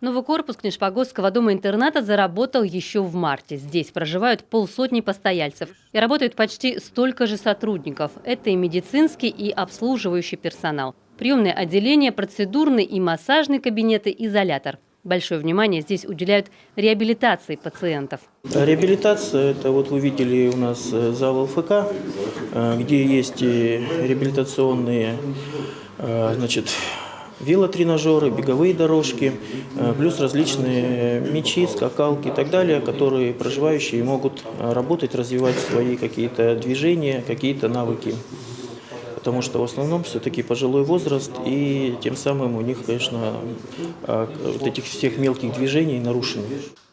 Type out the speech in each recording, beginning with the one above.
Новый корпус Книжпогодского дома-интерната заработал еще в марте. Здесь проживают полсотни постояльцев и работает почти столько же сотрудников. Это и медицинский, и обслуживающий персонал. Приемное отделение, процедурный и массажный кабинеты, изолятор. Большое внимание здесь уделяют реабилитации пациентов. Реабилитация – это вот вы видели у нас зал ЛФК, где есть реабилитационные, велотренажеры, беговые дорожки, плюс различные мячи, скакалки и так далее, которые проживающие могут работать, развивать свои какие-то движения, какие-то навыки. Потому что в основном все-таки пожилой возраст, и тем самым у них, конечно, вот этих всех мелких движений нарушены.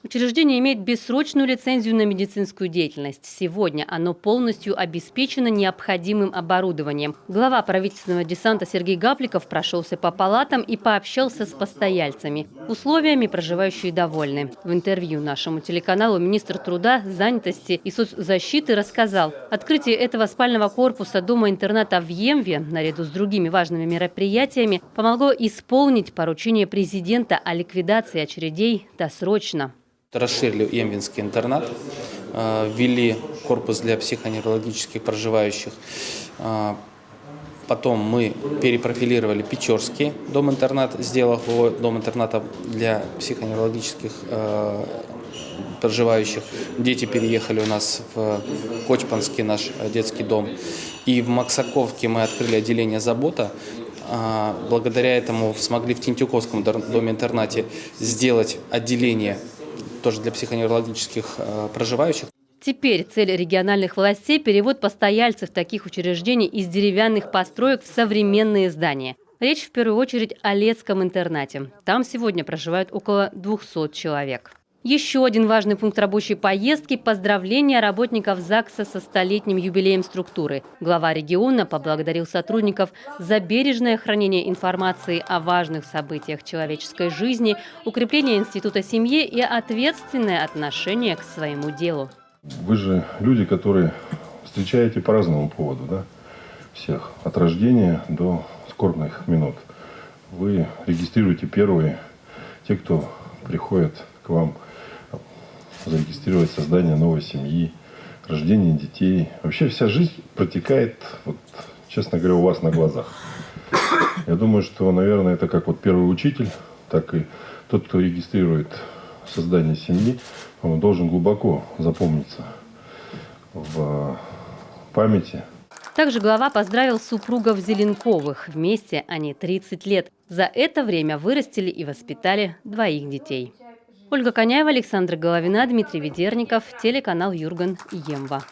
Учреждение имеет бессрочную лицензию на медицинскую деятельность. Сегодня оно полностью обеспечено необходимым оборудованием. Глава правительственного десанта Сергей Гапликов прошелся по палатам и пообщался с постояльцами. Условиями проживающие довольны. В интервью нашему телеканалу министр труда, занятости и соцзащиты рассказал, открытие этого спального корпуса дома-интерната в Емве, наряду с другими важными мероприятиями, помогло исполнить поручение президента о ликвидации очередей досрочно. Расширили Емвинский интернат, ввели корпус для психоневрологических проживающих. Потом мы перепрофилировали Печорский дом-интернат, сделав его дом-интернатом для психоневрологических проживающих. Дети переехали у нас в Кочпанский наш детский дом. И в Максаковке мы открыли отделение «Забота». Благодаря этому смогли в Тентюковском доме-интернате сделать отделение тоже для психоневрологических проживающих. Теперь цель региональных властей – перевод постояльцев таких учреждений из деревянных построек в современные здания. Речь в первую очередь о Летском интернате. Там сегодня проживают около 200 человек. Еще один важный пункт рабочей поездки – поздравления работников ЗАГСа со столетним юбилеем структуры. Глава региона поблагодарил сотрудников за бережное хранение информации о важных событиях человеческой жизни, укрепление института семьи и ответственное отношение к своему делу. Вы же люди, которые встречаете по разному поводу, да? Всех, от рождения до скорбных минут. Вы регистрируете первые, те, кто приходит к вам зарегистрировать создание новой семьи, рождение детей. Вообще вся жизнь протекает, вот, честно говоря, у вас на глазах. Я думаю, что, наверное, это как вот первый учитель, так и тот, кто регистрирует создание семьи, он должен глубоко запомниться в памяти. Также глава поздравил супругов Зеленковых. Вместе они 30 лет. За это время вырастили и воспитали 2 детей. Ольга Коняева, Александра Головина, Дмитрий Ведерников, телеканал Юрган, Емва.